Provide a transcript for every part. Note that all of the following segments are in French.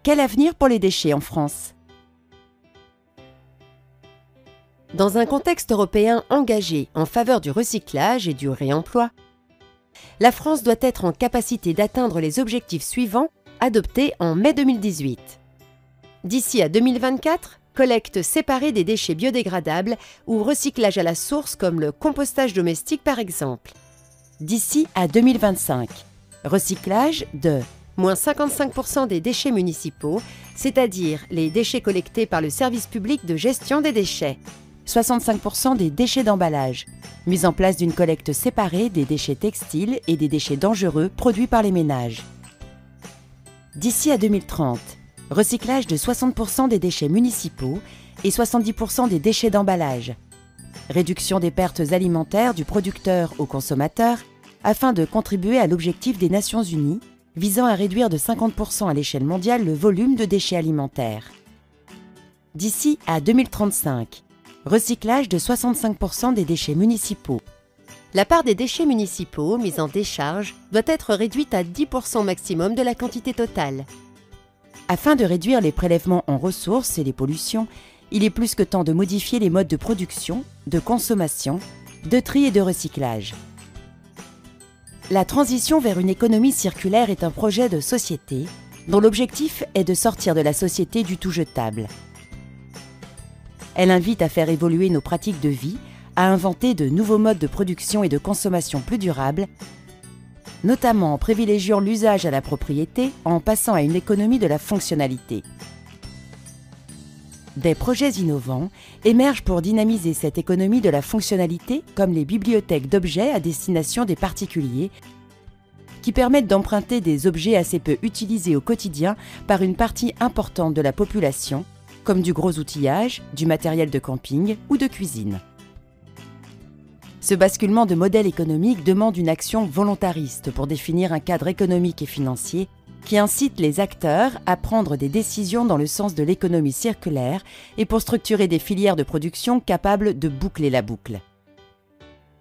Quel avenir pour les déchets en France? Dans un contexte européen engagé en faveur du recyclage et du réemploi, la France doit être en capacité d'atteindre les objectifs suivants adoptés en mai 2018. D'ici à 2024, collecte séparée des déchets biodégradables ou recyclage à la source comme le compostage domestique par exemple. D'ici à 2025, recyclage de moins 55% des déchets municipaux, c'est-à-dire les déchets collectés par le service public de gestion des déchets. 65% des déchets d'emballage. Mise en place d'une collecte séparée des déchets textiles et des déchets dangereux produits par les ménages. D'ici à 2030, recyclage de 60% des déchets municipaux et 70% des déchets d'emballage. Réduction des pertes alimentaires du producteur au consommateur afin de contribuer à l'objectif des Nations Unies visant à réduire de 50% à l'échelle mondiale le volume de déchets alimentaires. D'ici à 2035, recyclage de 65% des déchets municipaux. La part des déchets municipaux mis en décharge doit être réduite à 10% maximum de la quantité totale. Afin de réduire les prélèvements en ressources et les pollutions, il est plus que temps de modifier les modes de production, de consommation, de tri et de recyclage. La transition vers une économie circulaire est un projet de société dont l'objectif est de sortir de la société du tout jetable. Elle invite à faire évoluer nos pratiques de vie, à inventer de nouveaux modes de production et de consommation plus durables, notamment en privilégiant l'usage à la propriété en passant à une économie de la fonctionnalité. Des projets innovants émergent pour dynamiser cette économie de la fonctionnalité comme les bibliothèques d'objets à destination des particuliers qui permettent d'emprunter des objets assez peu utilisés au quotidien par une partie importante de la population, comme du gros outillage, du matériel de camping ou de cuisine. Ce basculement de modèle économique demande une action volontariste pour définir un cadre économique et financier qui incite les acteurs à prendre des décisions dans le sens de l'économie circulaire et pour structurer des filières de production capables de boucler la boucle.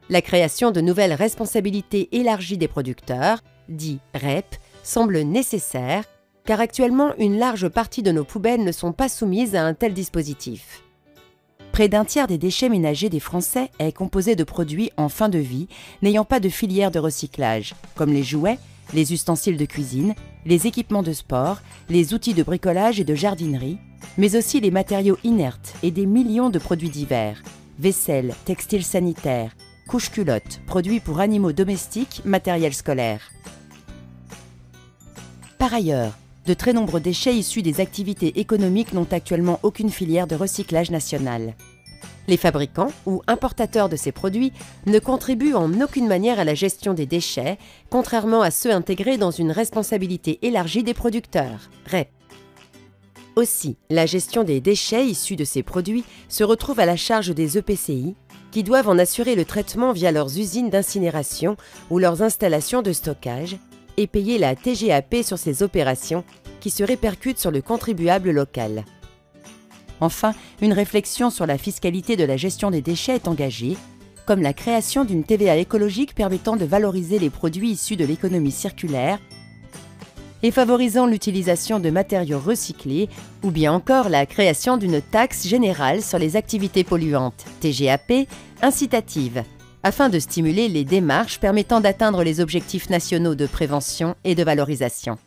La création de nouvelles responsabilités élargies des producteurs, dit REP, semble nécessaire, car actuellement une large partie de nos poubelles ne sont pas soumises à un tel dispositif. Près d'un tiers des déchets ménagers des Français est composé de produits en fin de vie n'ayant pas de filière de recyclage, comme les jouets, les ustensiles de cuisine, les équipements de sport, les outils de bricolage et de jardinerie, mais aussi les matériaux inertes et des millions de produits divers, vaisselle, textiles sanitaires, couches-culottes, produits pour animaux domestiques, matériel scolaire. Par ailleurs, de très nombreux déchets issus des activités économiques n'ont actuellement aucune filière de recyclage nationale. Les fabricants ou importateurs de ces produits ne contribuent en aucune manière à la gestion des déchets, contrairement à ceux intégrés dans une responsabilité élargie des producteurs, REP. Aussi, la gestion des déchets issus de ces produits se retrouve à la charge des EPCI, qui doivent en assurer le traitement via leurs usines d'incinération ou leurs installations de stockage, et payer la TGAP sur ces opérations qui se répercutent sur le contribuable local. Enfin, une réflexion sur la fiscalité de la gestion des déchets est engagée, comme la création d'une TVA écologique permettant de valoriser les produits issus de l'économie circulaire et favorisant l'utilisation de matériaux recyclés, ou bien encore la création d'une taxe générale sur les activités polluantes, TGAP, incitative, afin de stimuler les démarches permettant d'atteindre les objectifs nationaux de prévention et de valorisation.